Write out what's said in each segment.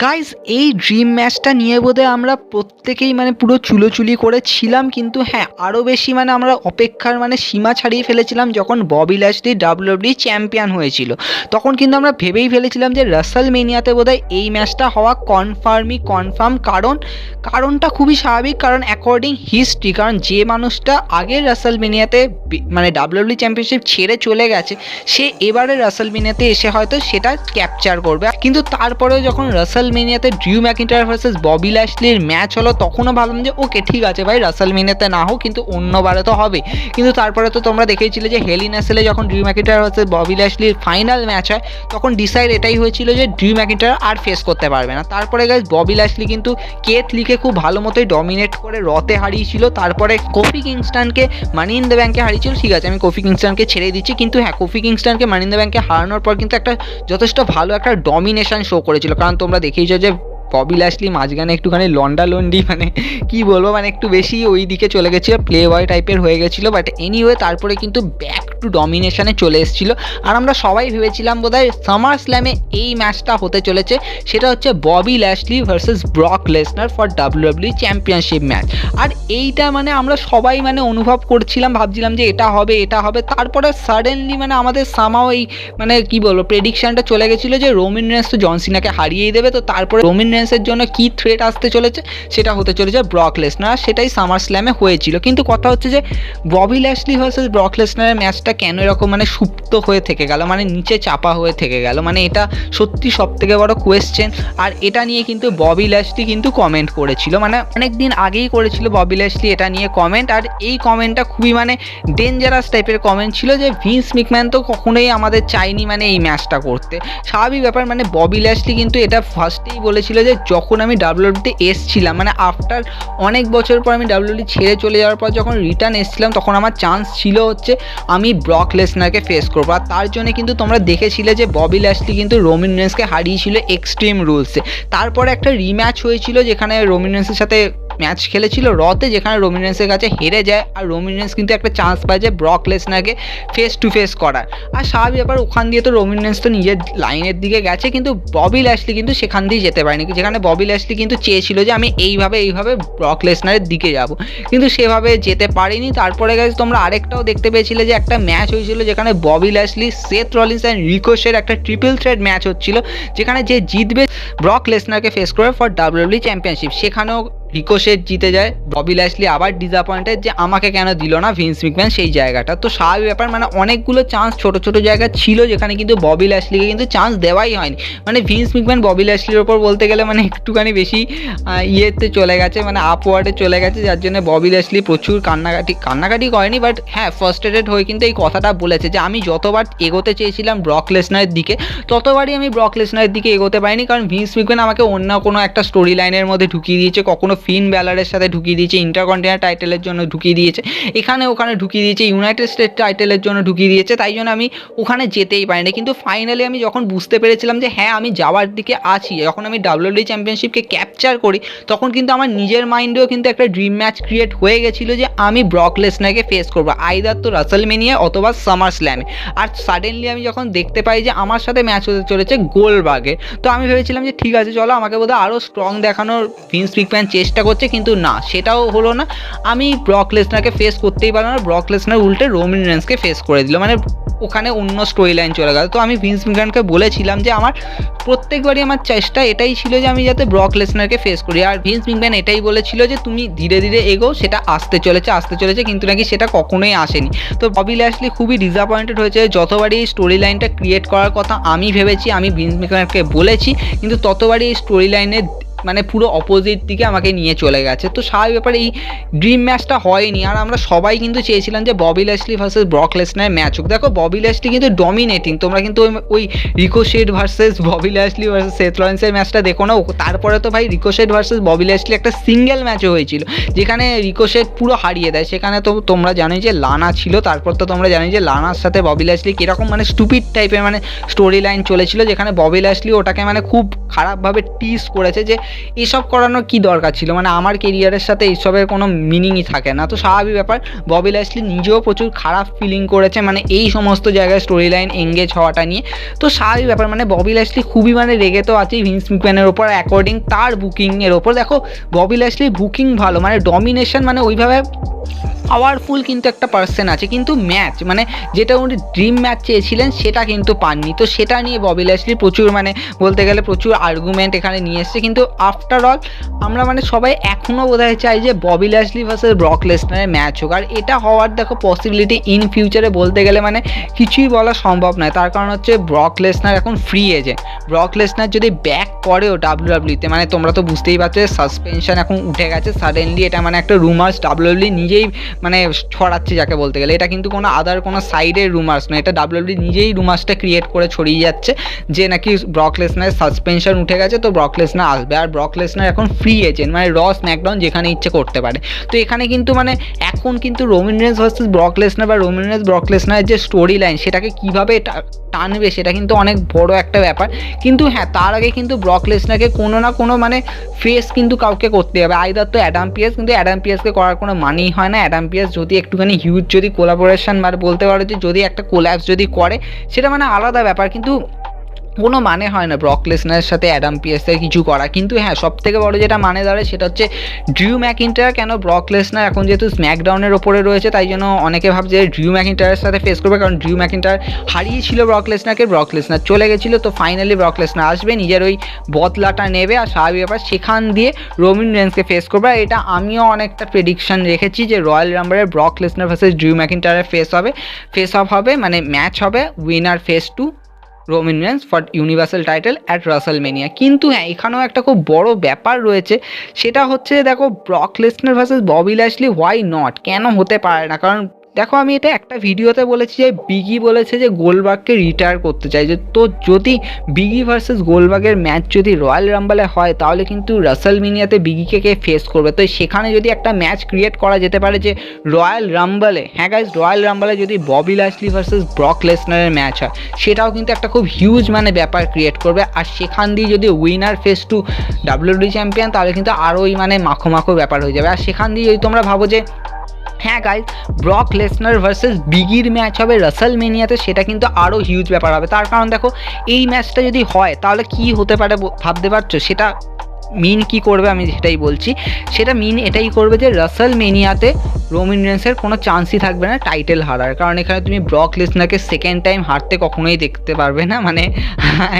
Guys এই dream ম্যাচটা নিয়ে বোধহয় আমরা প্রত্যেকেই পুরো চুলোচুলি করেছিলাম, কিন্তু হ্যাঁ আরও বেশি আমরা অপেক্ষার সীমা ছাড়িয়ে ফেলেছিলাম যখন ববি ল্যাশলি ডাব্লিউডাব্লিউই চ্যাম্পিয়ন হয়েছিল। তখন কিন্তু আমরা ভেবেই ফেলেছিলাম যে রাসেলমেনিয়াতে বোধহয় এই ম্যাচটা হওয়া কনফার্ম। কারণটা খুবই স্বাভাবিক, কারণ অ্যাকর্ডিং হিস্ট্রি, কারণ যে মানুষটা আগের রাসেলমেনিয়াতে ডাব্লিউডাব্লিউ চ্যাম্পিয়নশিপ ছেড়ে চলে গেছে সে এবারে রাসেলমেনিয়াতে এসে হয়তো সেটা ক্যাপচার করবে। কিন্তু তারপরেও যখন রাসেলমেনিয়াতে drew McIntyre versus Bobby ল্যাশলির match হলো তখনও ভাবলাম যে ওকে ঠিক আছে ভাই, রাসেলমেনিয়াতে না হোক কিন্তু অন্যবারে তো হবে। কিন্তু তারপরে তো তোমরা দেখেছিলে যে হেল ইন এ সেলে যখন ড্রিউ ম্যাকিন্টায়ার ভার্সেস ববি ল্যাশলির ফাইনাল ম্যাচ হয় তখন ডিসাইড এটাই হয়েছিল যে ড্রিউ ম্যাকিন্টায়ার আর ফেস করতে পারবে না। তারপরে গাইস ববি ল্যাশলি কিন্তু কেথ লিকে খুব ভালো মতোই ডমিনেট করে রতে হারিয়েছিল। তারপরে কোফি কিংস্টনকে মানি ইন দ্য ব্যাংকে হারিয়েছিল। ঠিক আছে, আমি কোফি কিংস্টনকে ছেড়ে দিচ্ছি, কিন্তু হ্যাঁ কোফি কিংস্টনকে মানি ইন দ্য ব্যাংকে হারানোর পর কিন্তু একটা যথেষ্ট ভালো একটা ডমিনেশন শো করেছিল। কারণ তোমরা দেখেইছো যে ববি ল্যাশলি মাঝখানে একটুখানি লন্ডি কি বলবো একটু বেশি ওই দিকে চলে গেছিলো, প্লে বয় টাইপের হয়ে গেছিলো। বাট এনিওয়ে তারপরে কিন্তু ব্যাক টু ডমিনেশনে চলে এসেছিলো। আর আমরা সবাই ভেবেছিলাম বোধহয় সামার স্ল্যামে এই ম্যাচটা হতে চলেছে, সেটা হচ্ছে Bobby Lashley versus Brock Lesnar for WW championship match. আর এইটা আমরা সবাই অনুভব করছিলাম, ভাবছিলাম যে এটা হবে। তারপরে সাডেনলি আমাদের সামাও এই কি বলবো প্রেডিকশনটা চলে গেছিলো যে রোমান রেন্স তো জন সিনাকে হারিয়েই দেবে। তো তারপরে রোমান রেন্সের জন্য কি থ্রেট আসতে চলেছে সেটা হতে চলেছে ব্রক লেসনার, সেটাই সামার স্ল্যামে হয়েছিল। কিন্তু কথা হচ্ছে যে ববি ল্যাশলি ভার্সেস ব্রক লেসনারের ম্যাচটা কেন এরকম সুপ্ত হয়ে থেকে গেল, নিচে চাপা হয়ে থেকে গেল, এটা সত্যি সব থেকে বড় কোয়েশ্চেন। আর এটা নিয়ে কিন্তু ববি ল্যাশলি কিন্তু কমেন্ট করেছিল, অনেক দিন আগেই করেছিল ববি ল্যাশলি এটা নিয়ে কমেন্ট। আর এই কমেন্টটা খুবই ডেঞ্জারাস টাইপের কমেন্ট ছিল যে ভিন্স ম্যাকম্যান তো কখনোই আমাদের চাইনি এই ম্যাচটা করতে। স্বাভাবিক ব্যাপার, ববি ল্যাশলি কিন্তু এটা ফার্স্টেই বলেছিল যে যখন আমি ডাব্লিউডাব্লিউতে এসছিলাম আফটার অনেক বছর পর আমি ডাব্লিউডাব্লিউ ছেড়ে চলে যাওয়ার পর যখন রিটার্ন এসছিলাম তখন আমার চান্স ছিল হচ্ছে আমি ব্রক লেসনারকে ফেস করবো। আর তার জন্য কিন্তু তোমরা দেখেছিলে যে ববি ল্যাশলি কিন্তু রোমান রেন্সকে হারিয়েছিল এক্সট্রিম রুলসে। তারপরে একটা রিম্যাচ হয়েছিল যেখানে রোমান রেন্সের সাথে ম্যাচ খেলেছিল রতে, যেখানে রোমান রেন্সের কাছে হেরে যায়। আর রোমান রেন্স কিন্তু একটা চান্স পায় যে ব্রক লেসনারকে ফেস টু ফেস করার। আর স্বাভাবিক ব্যাপার ওখান দিয়ে তো রোমান রেন্স তো নিজের লাইনের দিকে গেছে, কিন্তু ববি ল্যাশলি কিন্তু সেখান দিয়ে যেতে পারেনি। যেখানে ববি ল্যাশলি কিন্তু চেয়েছিল যে আমি এইভাবে ব্রক লেসনারের দিকে যাব, কিন্তু সেভাবে যেতে পারিনি। তারপরে গেছে তোমরা আরেকটাও দেখতে পেয়েছিলে যে একটা ম্যাচ হয়েছিল যেখানে Bobby Lashley, Seth Rollins and রিকোশের একটা ট্রিপল থ্রেট ম্যাচ হচ্ছিল, যেখানে যে জিতবে ব্রক লেসনারকে ফেস করে ফর ডাব্লিউডাব্লিউ চ্যাম্পিয়নশিপ। সেখানেও রিকোশেট জিতে যায়, ববি ল্যাশলি আবার ডিসঅ্যাপয়েন্টেড যে আমাকে কেন দিল না ভিন্স ম্যাকম্যান সেই জায়গাটা। তো স্বাভাবিক ব্যাপার, অনেকগুলো চান্স ছোট জায়গা ছিল যেখানে কিন্তু ববি ল্যাশলিকে কিন্তু চান্স দেওয়াই হয়নি। ভিন্স ম্যাকম্যান ববি ল্যাশলির ওপর বলতে গেলে একটুখানি বেশি ইয়েতে চলে গেছে, আপওয়ার্ডে চলে গেছে, যার জন্য ববি ল্যাশলি প্রচুর কান্নাকাটি করেনি। বাট হ্যাঁ ফার্স্ট্রেটেড হয়ে কিন্তু এই কথাটা বলেছে যে আমি যতবার এগোতে চেয়েছিলাম ব্রক লেসনারের দিকে ততবারই আমি ব্রক লেসনারের দিকে এগোতে পারিনি, কারণ ভিন্স ম্যাকম্যান আমাকে অন্য কোনো একটা স্টোরি লাইনের মধ্যে ঢুকিয়ে দিয়েছে, কখনো ফিন ব্যালারের সাথে ঢুকিয়ে দিয়েছে, ইন্টারকন্টিনেন্টাল টাইটেলের জন্য ঢুকিয়ে দিয়েছে, ওখানে ঢুকিয়ে দিয়েছে, ইউনাইটেড স্টেট টাইটেলের জন্য ঢুকিয়ে দিয়েছে, তাই জন্য আমি ওখানে যেতেই পারিনি। কিন্তু ফাইনালি আমি যখন বুঝতে পেরেছিলাম যে হ্যাঁ আমি যাওয়ার দিকে আছি, যখন আমি ডাব্লিউডাব্লিউ চ্যাম্পিয়নশিপকে ক্যাপচার করি তখন কিন্তু আমার নিজের মাইন্ডেও কিন্তু একটা ড্রিম ম্যাচ ক্রিয়েট হয়ে গেছিলো যে আমি ব্রক লেসনারকে ফেস করবো আইদার তো রাসেলমেনিয়া অথবা সামার স্ল্যামে। আর সাডেনলি আমি যখন দেখতে পাই যে আমার সাথে ম্যাচ হতে চলেছে গোল্ডবার্গের, তো আমি ভেবেছিলাম যে ঠিক আছে চলো আমাকে বোধহয় আরও স্ট্রং দেখানোর ভিন্স ম্যাকম্যান চেষ্টা করছে, কিন্তু না সেটাও হলো না। আমি ব্রক লেসনারকে ফেস করতেই পারলাম না, ব্রক লেসনার উল্টে রোমান রেন্সকে ফেস করে দিল, ওখানে অন্য স্টোরি লাইন চলে গেল। তো আমি ভিন্স ম্যাকম্যানকে বলেছিলাম যে আমার প্রত্যেকবারই আমার চেষ্টা এটাই ছিল যে আমি যাতে ব্রক লেসনারকে ফেস করি। আর ভিন্স ম্যাকম্যান এটাই বলেছিল যে তুমি ধীরে ধীরে এগো, সেটা আসতে চলেছে, কিন্তু নাকি সেটা কখনোই আসেনি। তো ববি ল্যাশলি খুবই ডিসঅ্যাপয়েন্টেড হয়েছে, যতবারই এই স্টোরি লাইনটা ক্রিয়েট করার কথা আমি ভেবেছি, আমি ভিন্স ম্যাকম্যানকে বলেছি, কিন্তু ততবারই এই স্টোরি লাইনের পুরো অপোজিট দিকে আমাকে নিয়ে চলে গেছে। তো স্বাভাবিক ব্যাপারে এই ড্রিম ম্যাচটা হয়নি। আর আমরা সবাই কিন্তু চেয়েছিলাম যে ববি ল্যাশলি ভার্সেস ব্রক লেসনারের ম্যাচ হোক। দেখো ববি ল্যাশলি কিন্তু ডমিনেটিং, তোমরা কিন্তু ওই Ricochet versus Bobby Lashley versus Seth রলিন্সের ম্যাচটা দেখো না, তারপরে তো ভাই রিকোশেট ভার্সেস ববি ল্যাশলি একটা সিঙ্গেল ম্যাচও হয়েছিল যেখানে রিকোশেট পুরো হারিয়ে দেয়। সেখানে তো তোমরা জানোই যে লানা ছিল, তারপর তো তোমরা জানোই যে লানার সাথে ববি ল্যাশলি কীরকম স্টুপিড টাইপের স্টোরি লাইন চলেছিল, যেখানে ববি ল্যাশলি ওটাকে খুব খারাপভাবে টিজ করেছে যে এসব করানোর কি দরকার ছিল, মানে আমার কেরিয়ারের সাথে এইসবের কোনো মিনিংই থাকে না। তো স্বাভাবিক ব্যাপার, ববি ল্যাশলি নিজেও প্রচুর খারাপ ফিলিং করেছে মানে এই সমস্ত জায়গায় স্টোরি লাইন এঙ্গেজ হওয়াটা নিয়ে। তো স্বাভাবিক ব্যাপার, মানে ববি ল্যাশলি খুবই মানে রেগে তো আছেই ভিন্স ম্যাকম্যানের ওপর অ্যাকর্ডিং তার বুকিংয়ের ওপর। দেখো ববি ল্যাশলির বুকিং ভালো, মানে ডমিনেশন, মানে ওইভাবে পাওয়ারফুল কিন্তু একটা পার্সন আছে, কিন্তু ম্যাচ মানে যেটা উনি ড্রিম ম্যাচ চেয়েছিলেন সেটা কিন্তু পাননি। তো সেটা নিয়ে ববি ল্যাশলি প্রচুর মানে বলতে গেলে প্রচুর আর্গুমেন্ট এখানে নিয়ে এসছে। কিন্তু আফটার অল আমরা মানে সবাই এখনও বোধহয় চাই যে ববি ল্যাশলি ভার্সেস ব্রক লেসনারের ম্যাচ হোক, আর এটা হওয়ার দেখো পসিবিলিটি ইন ফিউচারে বলতে গেলে মানে কিছুই বলা সম্ভব নয়। তার কারণ হচ্ছে ব্রক লেসনার এখন ফ্রি এজেন্ট। ব্রক লেসনার যদি ব্যাক করেও ডাব্লিউডাব্লিউতে, মানে তোমরা তো বুঝতেই পারছো সাসপেনশন এখন উঠে গেছে সাডেনলি, এটা মানে একটা রুমার্স ডাব্লিউডাব্লিউ নিজেই মানে ছড়াচ্ছে যাকে বলতে গেলে। এটা কিন্তু কোনো আদার কোনো সাইডের রুমার্স নয়, এটা ডাব্লিউডাব্লিউ নিজেই রুমার্সটা ক্রিয়েট করে ছড়িয়ে যাচ্ছে যে নাকি ব্রক লেসনারের সাসপেনশন উঠে গেছে, তো ব্রক লেসনার আসবে। আর ব্রক লেসনার এখন ফ্রি এজেন্ট, মানে র স্ম্যাকডাউন যেখানে ইচ্ছে করতে পারে। তো এখানে কিন্তু মানে এখন কিন্তু Roman Reigns versus Brock Lesnar বা রোমান রেন্স ব্রক লেসনারের যে স্টোরি লাইন সেটাকে কীভাবে টানবে সেটা কিন্তু অনেক বড় একটা ব্যাপার। কিন্তু হ্যাঁ, তার আগে কিন্তু ব্রক লেসনারকে কোনো না কোনো মানে ফেস কিন্তু কাউকে করতে হবে, আইদার তো অ্যাডাম পিয়ার্স, কিন্তু অ্যাডাম পিয়ার্সকে করার কোনো মানেই হয় না। অ্যাডাম পিয়ার্স যদি একটুখানি হিউজ যদি কোলাবোরেশন মানে বলতে পারো যে যদি একটা কোল্যাপস যদি করে সেটা মানে আলাদা ব্যাপার, কিন্তু কোনো মানে হয় না ব্রক লেসনারের সাথে অ্যাডাম পিয়ার্সের কিছু করা। কিন্তু হ্যাঁ, সবথেকে বড় যেটা মানে দাঁড়ায় সেটা হচ্ছে ড্রিউ ম্যাকিন্টায়ার। কেন ব্রক লেসনার এখন যেহেতু স্ম্যাকডাউনের ওপরে রয়েছে তাই জন্য অনেকে ভাবছে ড্রিউ ম্যাকিন্টায়ারের সাথে ফেস করবে, কারণ ড্রিউ ম্যাকিন্টায়ার হারিয়েছিল ব্রক লেসনারকে, ব্রক লেসনার চলে গেছিলো। তো ফাইনালি ব্রক লেসনার আসবে, নিজের ওই বদলাটা নেবে, আর স্বাভাবিক ব্যাপার সেখান দিয়ে রোমান রেন্সকে ফেস করবে। আর এটা আমিও অনেকটা প্রেডিকশন রেখেছি যে রয়্যাল রাম্বলের ব্রক লেসনার ভার্সেস ড্রিউ ম্যাকিন্টায়ারের ফেস অফ হবে, মানে ম্যাচ হবে, winner face to Roman Reigns for universal title at WrestleMania. কিন্তু হ্যাঁ, এখানেও একটা খুব বড় ব্যাপার রয়েছে, সেটা হচ্ছে দেখো Brock Lesnar versus Bobby ল্যাশলি why not, কেন হতে পারে না? কারণ দেখো আমি এটা একটা ভিডিওতে বলেছি যে বিগি বলেছে যে গোলবার্গকে রিটায়ার করতে চাই, যে তো যদি বিগি ভার্সেস গোলবার্গের ম্যাচ যদি রয়্যাল রাম্বলে হয় তাহলে কিন্তু রাসেলমেনিয়াতে বিগিকে কে ফেস করবে। তো সেখানে যদি একটা ম্যাচ ক্রিয়েট করা যেতে পারে যে রয়্যাল রাম্বলে, হ্যাঁ গাইজ, রয়্যাল রাম্বলে যদি ববি ল্যাশলি ভার্সেস ব্রক লেসনারের ম্যাচ হয় সেটাও কিন্তু একটা খুব হিউজ মানে ব্যাপার ক্রিয়েট করবে। আর সেখান দিয়ে যদি winner face to WW champion তাহলে কিন্তু আরোই মানে মাখো ব্যাপার হয়ে যাবে। আর সেখান দিয়ে যদি তোমরা ভাবো যে হ্যাঁ গাইজ, ব্রক লেসনার ভার্সেস বিগির ম্যাচ হবে রাসেলমেনিয়াতে, সেটা কিন্তু আরও হিউজ ব্যাপার হবে। তার কারণ দেখো এই ম্যাচটা যদি হয় তাহলে কি হতে পারে ভাবতে পারছো? সেটা মিন কি করবে আমি সেটাই বলছি, সেটা মিন এটাই করবে যে রাসেলমেনিয়াতে রোমান রেন্সের কোনো চান্সই থাকবে না টাইটেল হারার, কারণ এখানে তুমি ব্রক লেসনারকে সেকেন্ড টাইম হারতে কখনোই দেখতে পারবে না। মানে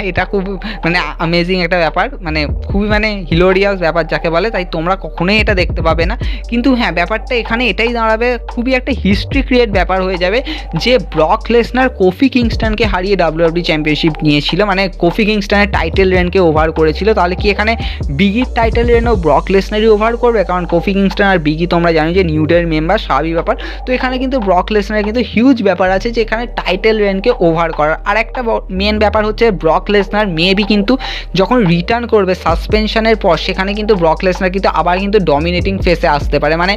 এটা খুব মানে অ্যামেজিং একটা ব্যাপার, মানে খুবই মানে হিলোরিয়াস ব্যাপার যাকে বলে, তাই তোমরা কখনোই এটা দেখতে পাবে না। কিন্তু হ্যাঁ, ব্যাপারটা এখানে এটাই দাঁড়াবে, খুবই একটা হিস্ট্রি ক্রিয়েট ব্যাপার হয়ে যাবে যে ব্রক লেসনার কোফি কিংস্টনকে হারিয়ে ডাব্লিউডব্লিউ চ্যাম্পিয়নশিপ নিয়েছিল, মানে কোফি কিংস্টনের টাইটেল রেনকে ওভার করেছিল। তাহলে কি এখানে বিগির টাইটেল রেনও ব্রক লেসনারই ওভার করবে? কারণ কোফি কিংস্টন আর বিগি তোমরা জানো যে নিউ ডের মেম্বার, স্বাভাবিক ব্যাপার। তো এখানে কিন্তু ব্রক লেসনারের কিন্তু হিউজ ব্যাপার আছে যে এখানে টাইটেল রেনকে ওভার করার। আর একটা মেন ব্যাপার হচ্ছে ব্রক লেসনার মেবি কিন্তু যখন রিটার্ন করবে সাসপেনশনের পর সেখানে কিন্তু ব্রক লেসনার কিন্তু আবার কিন্তু ডমিনেটিং ফেসে আসতে পারে। মানে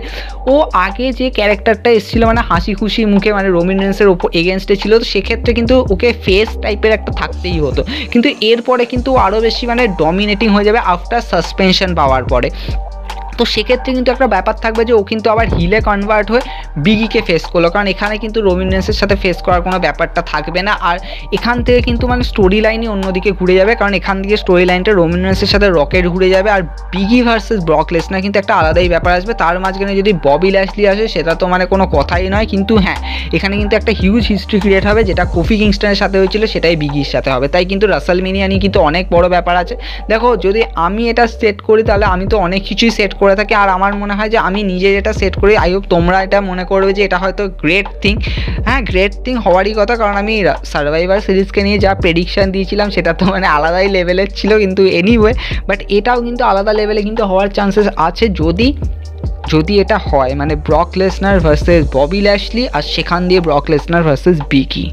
ও আগে যে ক্যারেক্টারটা এসেছিলো মানে হাসি খুশি মুখে মানে রোমান রেন্সের ওপর এগেনস্টে ছিল, তো সেক্ষেত্রে কিন্তু ওকে ফেস টাইপের একটা থাকতেই হতো, কিন্তু এরপরে কিন্তু আরও বেশি মানে ডমিনেটিং হয়ে যাবে আফটার সাসপেনশন পাওয়ার পরে। তো সেক্ষেত্রে কিন্তু একটা ব্যাপার থাকবে যে ও কিন্তু আবার হিলে কনভার্ট হয়ে বিগিকে ফেস করলো, কারণ এখানে কিন্তু রোমান রেন্সের সাথে ফেস করার কোনো ব্যাপারটা থাকবে না। আর এখান থেকে কিন্তু মানে স্টোরি লাইনই অন্যদিকে ঘুরে যাবে, কারণ এখান থেকে স্টোরি লাইনটা রোমান রেন্সের সাথে রকেট ঘুরে যাবে, আর বিগি ভার্সেস ব্রক লেসনার কিন্তু একটা আলাদাই ব্যাপার আসবে। তার মাঝখানে যদি ববি ল্যাশলি আসে সেটা তো মানে কোনো কথাই নয়। কিন্তু হ্যাঁ, এখানে কিন্তু একটা হিউজ হিস্ট্রি ক্রিয়েট হবে, যেটা কোফি কিংস্টনের সাথে হয়েছিল সেটাই বিগির সাথে হবে। তাই কিন্তু রাসেলমেনিয়া নিয়ে কিন্তু অনেক বড় ব্যাপার আছে। দেখো যদি আমি এটা সেট করি তাহলে আমি তো অনেক কিছুই সেট করে থাকি, আর আমার মনে হয় যে আমি নিজে যেটা সেট করি আই হোপ তোমরা এটা মনে করবে যে এটা হয়তো গ্রেট থিং। হ্যাঁ, গ্রেট থিং হওয়ারই কথা, কারণ আমি সার্ভাইভার সিরিজকে নিয়ে যা প্রেডিকশান দিয়েছিলাম সেটা তো মানে আলাদাই লেভেলের ছিল, কিন্তু এনিওয়ে বাট এটাও কিন্তু আলাদা লেভেলে কিন্তু হওয়ার চান্সেস আছে যদি এটা হয়, মানে Brock Lesnar versus Bobby Lashley আর সেখান দিয়ে ব্রক লেসনার ভার্সেস বিগি।